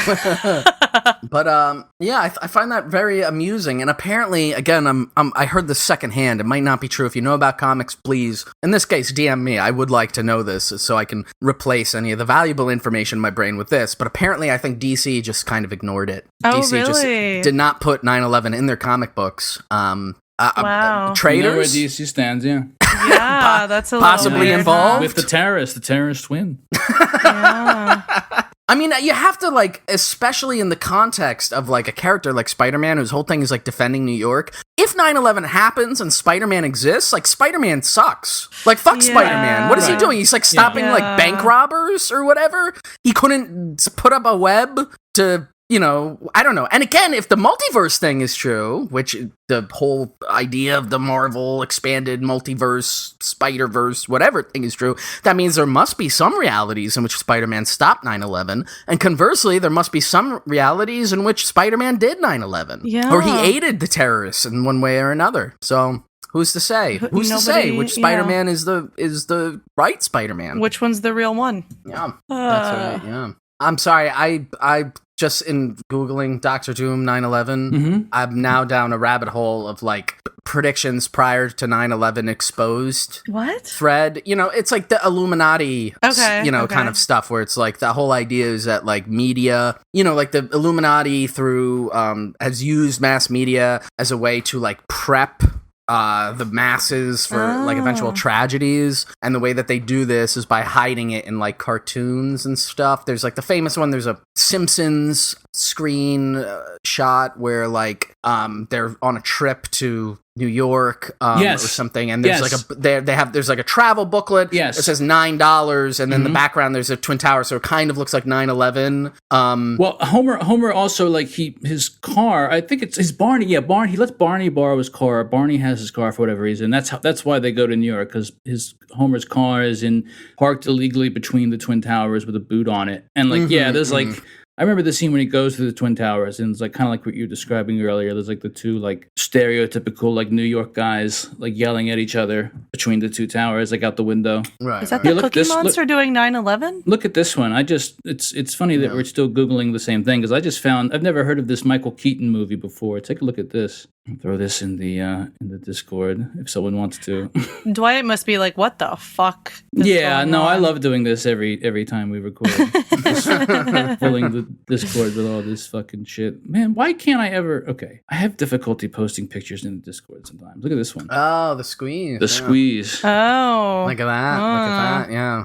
But I find that very amusing. And apparently, again, I heard this secondhand. It might not be true. If you know about comics, please, in this case, DM me. I would like to know this so I can replace any of the valuable information in my brain with this. But apparently, I think DC just kind of ignored it. Oh, DC really? just did not put 9/11 in their comic books. Wow. Traitors? You know where DC stands, yeah. Yeah, that's a little possibly weird, involved with the terrorists win. Yeah. I mean, you have to, especially in the context of, a character like Spider-Man, whose whole thing is, Defending New York. If 9/11 happens and Spider-Man exists, Spider-Man sucks. Fuck Spider-Man. What is he doing? He's, stopping, bank robbers or whatever? He couldn't put up a web to... I don't know. And again, if the multiverse thing is true, which the whole idea of the Marvel expanded multiverse, Spider-Verse, whatever thing is true, that means there must be some realities in which Spider-Man stopped 9/11. And conversely, there must be some realities in which Spider-Man did 9/11. Yeah. Or he aided the terrorists in one way or another. So... Who's to say? Who's to say which Spider-Man is the right Spider-Man? Which one's the real one? Yeah, that's right. Yeah. I'm sorry. I just in Googling Doctor Doom 9/11, I'm now down a rabbit hole of like predictions prior to 9/11 exposed. What? Thread. It's like the Illuminati, kind of stuff where it's like the whole idea is that like media, like the Illuminati through has used mass media as a way to like prep the masses for like eventual tragedies, and the way that they do this is by hiding it in like cartoons and stuff. There's like the famous one, there's a Simpsons screen shot where like they're on a trip to New York or something, and there's there's like a travel booklet that says $9, and then the background there's a Twin Tower, so it kind of looks like 9/11. Well, Homer also like his car, I think it's his Barney. Yeah, he lets Barney borrow his car. Barney has his car for whatever reason. That's why they go to New York, because Homer's car is parked illegally between the Twin Towers with a boot on it, and like there's like. I remember the scene when he goes to the Twin Towers, and it's like kind of like what you were describing earlier. There's like the two like stereotypical like New York guys like yelling at each other between the two towers, like out the window. Right. Is that the Cookie Monster doing 9/11? Look at this one. It's funny that we're still Googling the same thing, because I just found I've never heard of this Michael Keaton movie before. Take a look at this. I'll throw this in the Discord if someone wants to. Dwight must be like, what the fuck? Yeah, no, I love doing this every time we record. Just filling the Discord with all this fucking shit. Man, why can't I ever... Okay, I have difficulty posting pictures in the Discord sometimes. Look at this one. Oh, the squeeze. The squeeze. Oh. Look at that, yeah.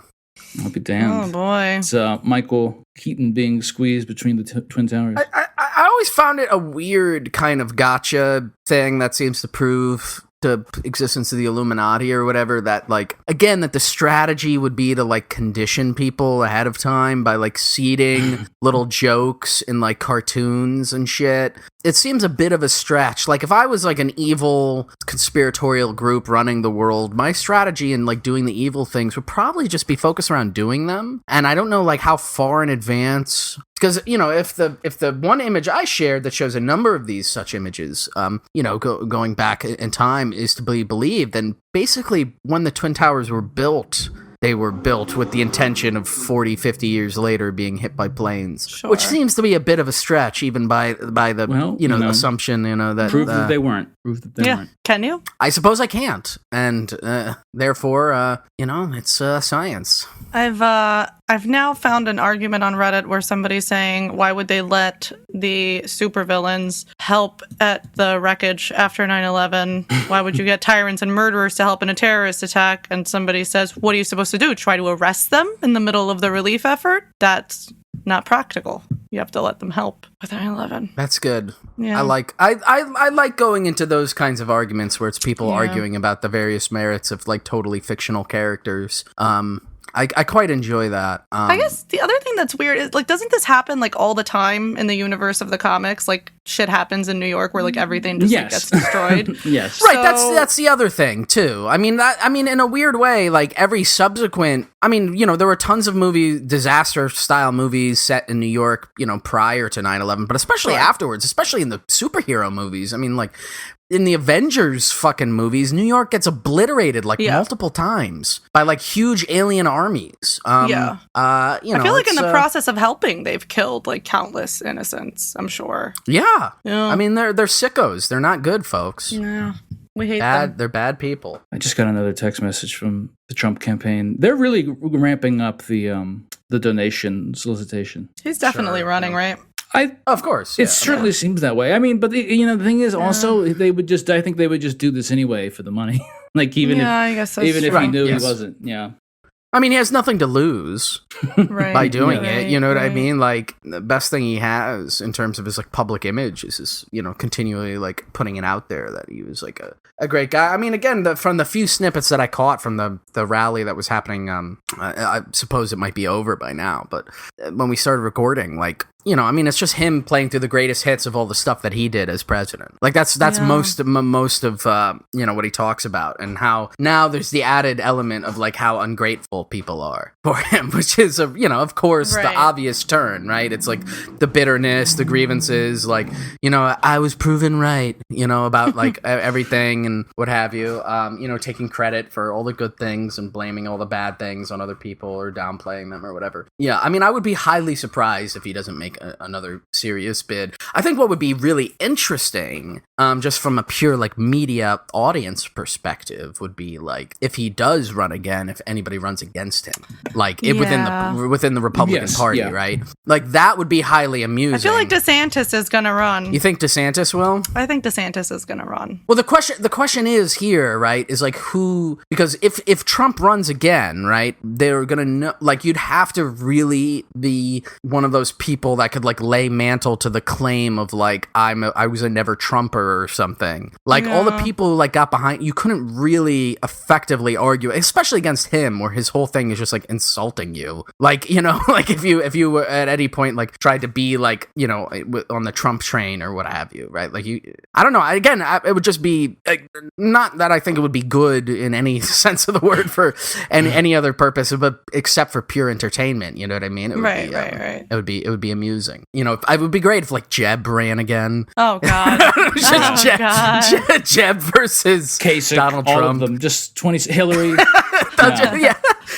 I'll be damned. Oh, boy. It's Michael Keaton being squeezed between the Twin Towers. I always found it a weird kind of gotcha thing that seems to prove the existence of the Illuminati or whatever, that like, again, that the strategy would be to like condition people ahead of time by like seeding little jokes in like cartoons and shit. It seems a bit of a stretch. Like if I was like an evil conspiratorial group running the world, my strategy in like doing the evil things would probably just be focused around doing them. And I don't know like how far in advance, because if the one image I shared that shows a number of these such images, going back in time is to be believed, then basically when the Twin Towers were built, they were built with the intention of 40, 50 years later being hit by planes, sure. Which seems to be a bit of a stretch, even by the assumption, that... Proof that they weren't. Can you? I suppose I can't, and therefore, it's science. I've now found an argument on Reddit where somebody's saying, why would they let the supervillains help at the wreckage after 9/11? Why would you get tyrants and murderers to help in a terrorist attack? And somebody says, what are you supposed to do? Try to arrest them in the middle of the relief effort? That's not practical. You have to let them help with 9/11. That's good. Yeah. I like going into those kinds of arguments where it's people arguing about the various merits of like totally fictional characters. I quite enjoy that. I guess the other thing that's weird is, like, doesn't this happen, like, all the time in the universe of the comics? Like, shit happens in New York where, like, everything just like, gets destroyed. Yes. Right, that's the other thing, too. I mean, in a weird way, like, every subsequent... I mean, there were tons of disaster-style movies set in New York, prior to 9/11, but especially afterwards, especially in the superhero movies. I mean, like... In the Avengers fucking movies, New York gets obliterated multiple times by like huge alien armies. I feel like in the process of helping, they've killed like countless innocents. I'm sure. Yeah. I mean, they're sickos. They're not good, folks. Yeah. We hate them. They're bad people. I just got another text message from the Trump campaign. They're really ramping up the donation solicitation. He's definitely running, right? Of course. It certainly seems that way. I mean, but the thing is also I think they would just do this anyway for the money. Like even if he knew he wasn't. Yeah. I mean, he has nothing to lose by doing it. You know what I mean? Like, the best thing he has in terms of his, like, public image is his, continually, like, putting it out there that he was, like, a great guy. I mean, again, from the few snippets that I caught from the rally that was happening, I suppose it might be over by now, but when we started recording, like, I mean, it's just him playing through the greatest hits of all the stuff that he did as president. Like that's most of what he talks about, and how now there's the added element of like how ungrateful people are for him, which is of course the obvious turn, right? It's like the bitterness, the grievances, like I was proven right, about like everything and what have you, taking credit for all the good things and blaming all the bad things on other people or downplaying them or whatever. Yeah, I mean, I would be highly surprised if he doesn't make another serious bid. I think what would be really interesting, just from a pure like media audience perspective, would be like if he does run again, if anybody runs against him, like within the Republican Party, right? Like that would be highly amusing. I feel like DeSantis is gonna run. You think DeSantis will? I think DeSantis is gonna run. Well, the question is here, right? Is like who? Because if Trump runs again, right, they're gonna know. Like you'd have to really be one of those people that could like lay mantle to the claim of like I was a never Trumper or something. Like all the people who like got behind, you couldn't really effectively argue, especially against him, where his whole thing is just like insulting you. Like like if you were at any point like tried to be like on the Trump train or what have you, right? Like I don't know. Again, it would just be not that I think it would be good in any sense of the word for any other purpose, but except for pure entertainment. You know what I mean? It would right. It would be amusing. It would be great if like Jeb ran again. Oh God! Jeb versus Kasich, Donald all Trump. Of them. Just 20. Hillary.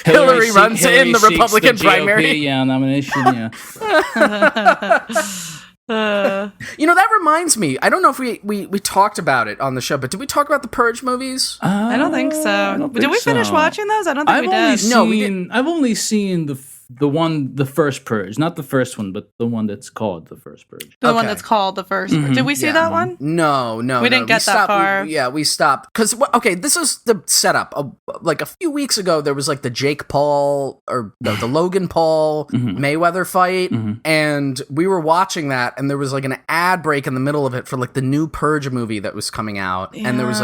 Hillary runs in the Republican the primary. GOP, nomination. That reminds me. I don't know if we talked about it on the show, but did we talk about the Purge movies? I don't think so. Did we finish watching those? I don't think we did. No, we didn't. I've only seen the first Purge, not the first one, but the one that's called the first Purge. The one that's called the first Purge. Did we see that one? No. We didn't get that far. We stopped. Because, this is the setup. Like a few weeks ago, there was like the Jake Paul, or the Logan Paul Mayweather fight. And we were watching that, and there was like an ad break in the middle of it for like the new Purge movie that was coming out. Yeah. And there was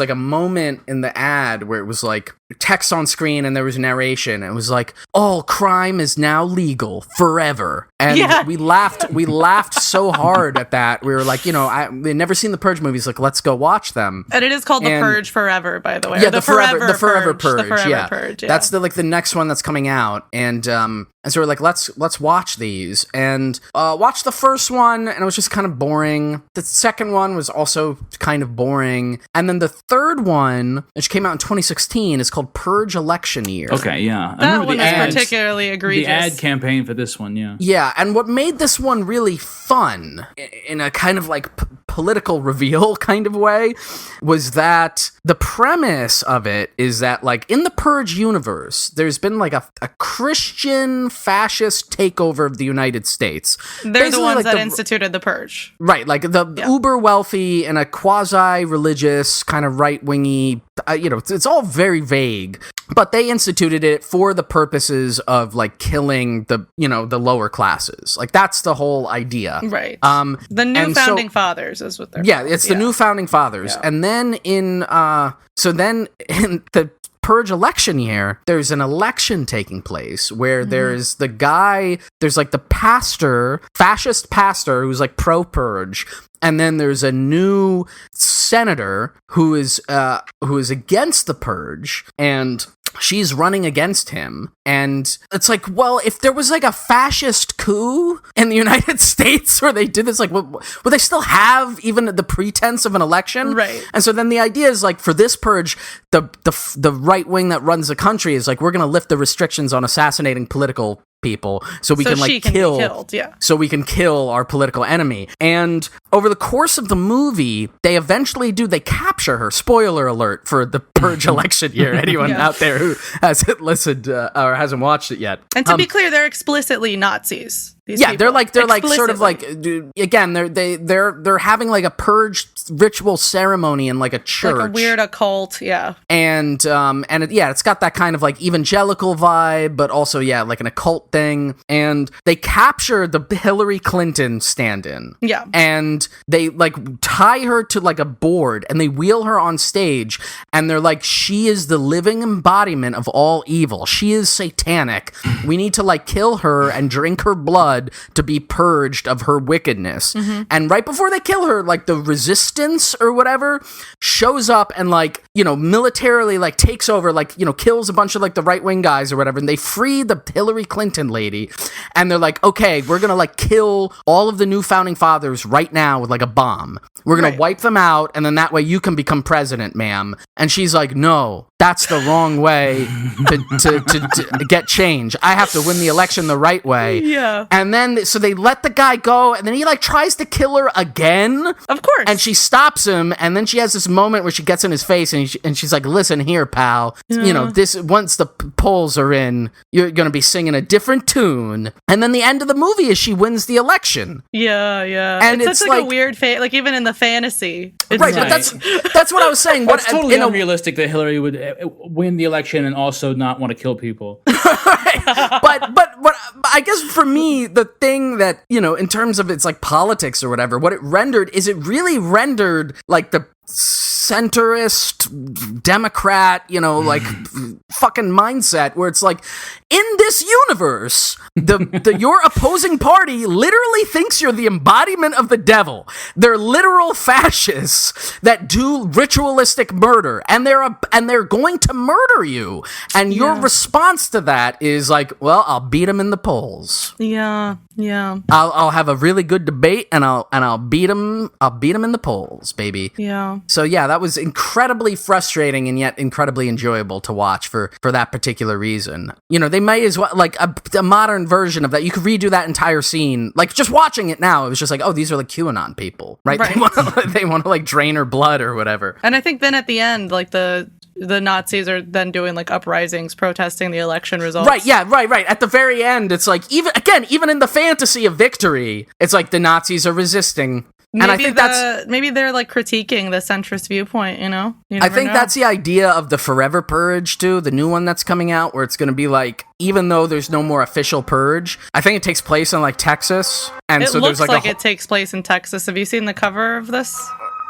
like a moment in the ad where it was like text on screen and there was narration. It was like, all crime is now legal forever. And we laughed so hard at that. We were like, we'd never seen the Purge movies. Like, let's go watch them. And it is called The Purge Forever, by the way. Yeah, the Forever Purge. The Forever Purge. Yeah. That's the next one that's coming out. And so we're like, let's watch these, and watch the first one, and it was just kind of boring. The second one was also kind of boring, and then the third one, which came out in 2016, is called Purge Election Year. Okay, yeah, that one is particularly egregious. The ad campaign for this one, yeah, and what made this one really fun in a kind of like political reveal kind of way was that the premise of it is that like in the Purge universe, there's been like a Christian fascist takeover of the United States. They're basically the ones that instituted the Purge. Right, like the uber wealthy and a quasi-religious kind of right-wingy, it's all very vague, but they instituted it for the purposes of like killing the lower classes. Like that's the whole idea. Right. The new founding fathers is what they're called. It's the new founding fathers. Yeah. And then in the Purge election year, there's an election taking place where there's like the fascist pastor who's like pro-Purge, and then there's a new senator who is against the Purge, and she's running against him. And it's like, well, if there was like a fascist coup in the United States where they did this, like, would they still have even the pretense of an election? Right. And so then the idea is like, for this Purge, the right wing that runs the country is like, we're going to lift the restrictions on assassinating political people so we we can kill our political enemy. And over the course of the movie, they capture her. Spoiler alert for the Purge election year. Anyone out there who hasn't listened or hasn't watched it yet. And to be clear, they're explicitly Nazis. They're like sort of like, again, they're having like a Purge ritual ceremony in like a church, like a weird occult, and it's got that kind of like evangelical vibe, but also like an occult thing. And they capture the Hillary Clinton stand-in, and they like tie her to like a board, and they wheel her on stage, and they're like, she is the living embodiment of all evil. She is satanic. We need to like kill her and drink her blood blood to be purged of her wickedness. And right before they kill her, like the resistance or whatever shows up and like, you know, militarily like takes over, like, you know, kills a bunch of like the right-wing guys or whatever, and they free the Hillary Clinton lady, and they're like, okay, we're gonna like kill all of the new founding fathers right now with like a bomb. We're gonna wipe them out, and then that way you can become president, ma'am. And she's like, no, that's the wrong way to get change. I have to win the election the right way. Yeah. And then, so they let the guy go, and then he like tries to kill her again. Of course. And she stops him, and then she has this moment where she gets in his face, and she's like, listen here, pal. Yeah. You know, this, once the polls are in, you're gonna be singing a different tune. And then the end of the movie is she wins the election. Yeah, yeah. And it's such like a weird like even in the fantasy. Right, but that's what I was saying. It's totally unrealistic that Hillary would win the election and also not want to kill people. but what I guess for me, the thing that, you know, in terms of its like politics or whatever, what it rendered is it really rendered like the centrist Democrat, you know, like fucking mindset where it's like, in this universe, your opposing party literally thinks you're the embodiment of the devil. They're literal fascists that do ritualistic murder, and they're going to murder you. And your response to that is like, well, I'll beat them in the polls. Yeah, yeah. I'll have a really good debate, and I'll beat them. I'll beat them in the polls, baby. Yeah. So yeah, that was incredibly frustrating and yet incredibly enjoyable to watch for that particular reason. You know, they may as well, like a modern version of that. You could redo that entire scene. Like just watching it now, it was just like, oh, these are like QAnon people, right? They want to like drain her blood or whatever. And I think then at the end, like the Nazis are then doing like uprisings protesting the election results. Right, yeah, right. At the very end, it's like, even in the fantasy of victory, it's like the Nazis are resisting. Maybe and I think maybe they're like critiquing the centrist viewpoint, you know? I think that's the idea of the Forever Purge too, the new one that's coming out, where it's going to be like, even though there's no more official purge, I think it takes place in like Texas. And it so looks there's like it takes place in Texas. Have you seen the cover of this?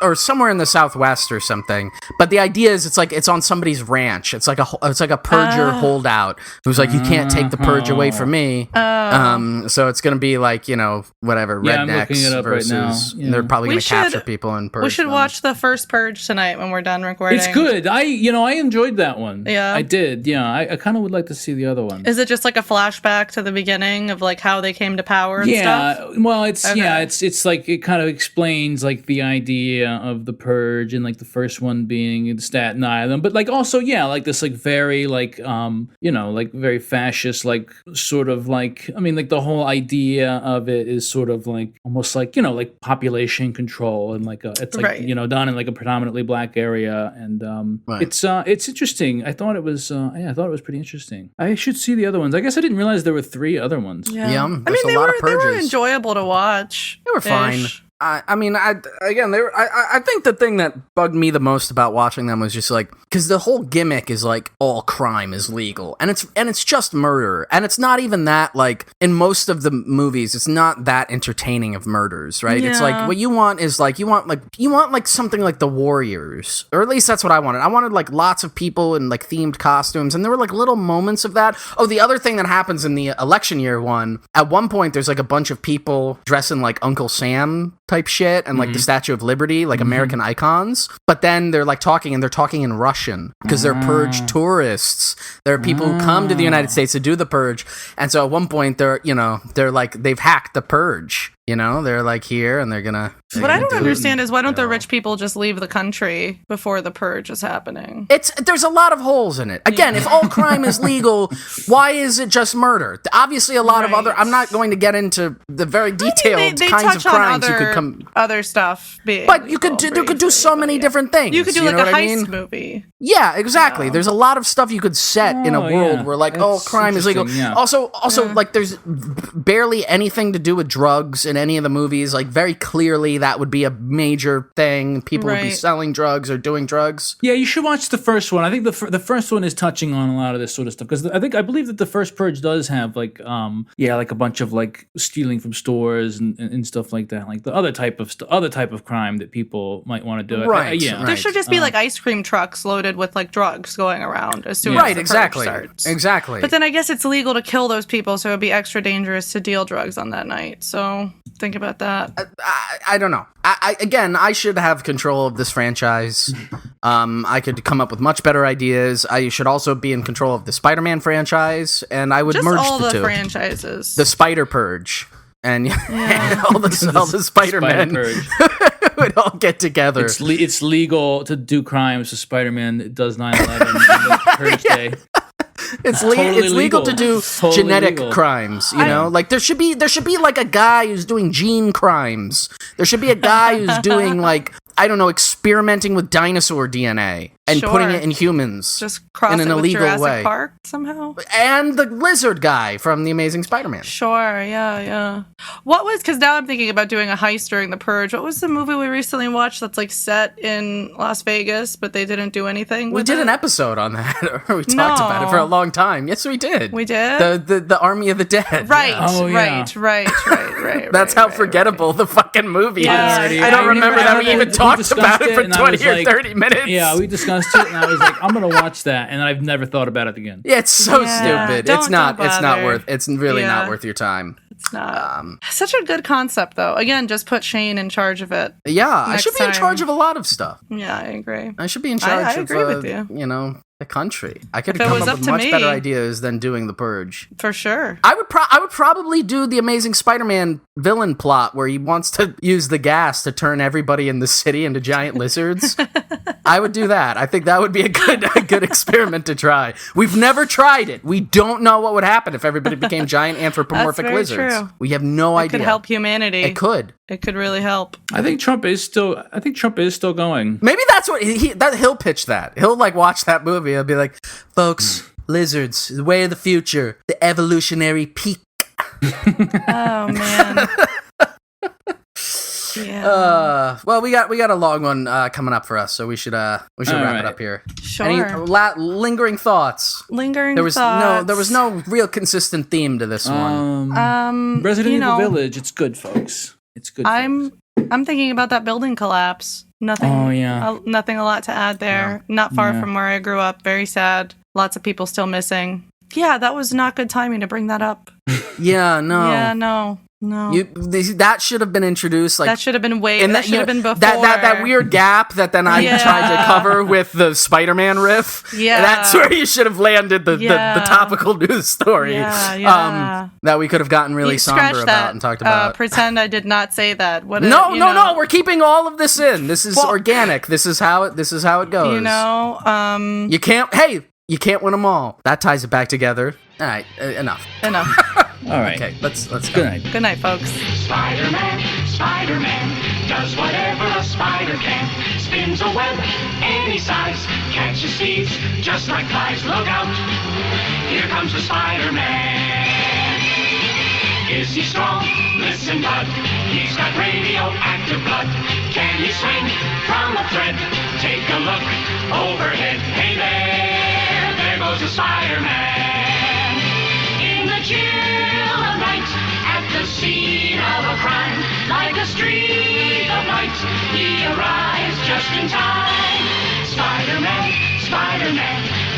Or somewhere in the Southwest or something. But the idea is it's on somebody's ranch. It's like a purger holdout who's like, you can't take the purge away from me. So it's going to be like, you know, whatever, rednecks versus right now. Yeah. They're probably going to capture people and purge. We should watch the first Purge tonight when we're done recording. It's good. I enjoyed that one. Yeah. I did. Yeah. I kind of would like to see the other one. Is it just like a flashback to the beginning of like how they came to power and stuff? Well, it's like it kind of explains like the idea of the Purge, and like the first one being in Staten Island, but like also like this like very like you know, like very fascist, like sort of like, I mean, like the whole idea of it is sort of like almost like, you know, like population control, and like it's like you know, done in like a predominantly black area, and it's interesting. I thought it was pretty interesting. I should see the other ones. I guess I didn't realize there were 3 other ones. Yeah. I mean, they were enjoyable to watch. They were fine. I mean, I think the thing that bugged me the most about watching them was just like, because the whole gimmick is like all crime is legal, and it's just murder, and it's not even that, like in most of the movies, it's not that entertaining of murders, right? Yeah. It's like what you want is like you want something like The Warriors, or at least that's what I wanted. I wanted like lots of people in like themed costumes, and there were like little moments of that. Oh, the other thing that happens in the election year one, at one point there's like a bunch of people dressing like Uncle Sam type shit, and like the Statue of Liberty, like American icons, but then they're like talking in Russian because they're purge tourists. There are people who come to the United States to do the purge, and so at one point they're like, they've hacked the purge. You know, they're like here, and they're gonna. What I don't understand is why don't the rich people just leave the country before the purge is happening? There's a lot of holes in it. Again, if all crime is legal, why is it just murder? Obviously, a lot of other. I'm not going to get into the very detailed kinds of crimes you could come. Other stuff being. But you could do so many different things. You could do like a heist movie. Yeah, exactly. Yeah. There's a lot of stuff you could set in a world where like, crime is legal. Yeah. Also, like there's barely anything to do with drugs in any of the movies. Like, very clearly that would be a major thing. People would be selling drugs or doing drugs. Yeah, you should watch the first one. I think the first one is touching on a lot of this sort of stuff, because I believe that the first Purge does have like like a bunch of like stealing from stores and stuff like that, like the other type of crime that people might want to do. Right. There should just be like ice cream trucks loaded with like drugs going around as soon as the Purge starts. Exactly. But then I guess it's illegal to kill those people, so it'd be extra dangerous to deal drugs on that night. So think about that. I don't know. I should have control of this franchise. I could come up with much better ideas. I should also be in control of the Spider-Man franchise, and I would merge the two. Just all the franchises. The Spider Purge. And all the Spider-Man would all get together. It's legal to do crimes. So Spider-Man does 9/11 Purge Day. It's legal to do genetic crimes, you know? Like there should be like a guy who's doing gene crimes. There should be a guy who's doing like, I don't know, experimenting with dinosaur DNA and putting it in humans. Just cross in an illegal with Jurassic way. Park somehow. And the lizard guy from The Amazing Spider-Man. Sure, yeah. Because now I'm thinking about doing a heist during the Purge. What was the movie we recently watched that's like set in Las Vegas, but they didn't do anything with it? We did an episode on that. We talked about it for a long time. Yes, we did. We did? The Army of the Dead. Right, right. That's how forgettable the fucking movie is. I don't remember that we even talked about it for 20 or 30 minutes. Yeah, we discussed it, and I was like, I'm gonna watch that, and I've never thought about it again. Yeah, it's so stupid. It's not really not worth your time. It's not. Such a good concept, though. Again, just put Shane in charge of it. Yeah, I should be in charge of a lot of stuff. Yeah, I agree. I should be in charge I agree with you. You know, the country. I could come up with much better ideas than doing the Purge. For sure. I would probably do the Amazing Spider-Man villain plot where he wants to use the gas to turn everybody in the city into giant lizards. I would do that. I think that would be a good experiment to try. We've never tried it. We don't know what would happen if everybody became giant anthropomorphic lizards. True. We have no idea. It could help humanity. It could. It could really help. I think Trump is still going. Maybe that's what he'll pitch that. He'll like watch that movie. He'll be like, folks, lizards, the way of the future, the evolutionary peak. Oh man. Yeah. Well, we got a long one coming up for us, so we should wrap it up here. Sure. Any lingering thoughts? There was no real consistent theme to this one. Resident Evil Village. It's good, folks. It's good. I'm thinking about that building collapse. Nothing. Oh yeah. Nothing a lot to add there. No. Not far from where I grew up. Very sad. Lots of people still missing. Yeah, that was not good timing to bring that up. Yeah. No. Yeah. No. No, that should have been introduced. Like that should have been that should have been before that weird gap that then I tried to cover with the Spider-Man riff. Yeah, that's where you should have landed the topical news story. Yeah. That we could have gotten really somber about and talked about. Pretend I did not say that. No. We're keeping all of this in. This is organic. This is how it goes. You know, you can't win them all. That ties it back together. All right, enough. All right. Okay, let's go. Good night. Good night, folks. Spider-Man does whatever a spider can. Spins a web any size, catches thieves just like flies. Look out, here comes the Spider-Man. Is he strong? Listen, bud, he's got radioactive blood. Can he swing from a thread? Take a look overhead. Hey there goes the Spider-Man. In the chill of night, at the scene of a crime, like a streak of light, he arrives just in time. Spider-Man,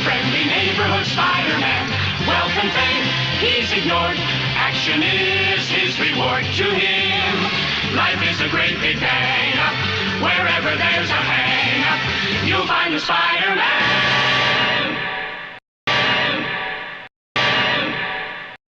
friendly neighborhood Spider-Man. Wealth and fame, he's ignored. Action is his reward. To him, life is a great big bang up. Wherever there's a hang up, you'll find the Spider-Man.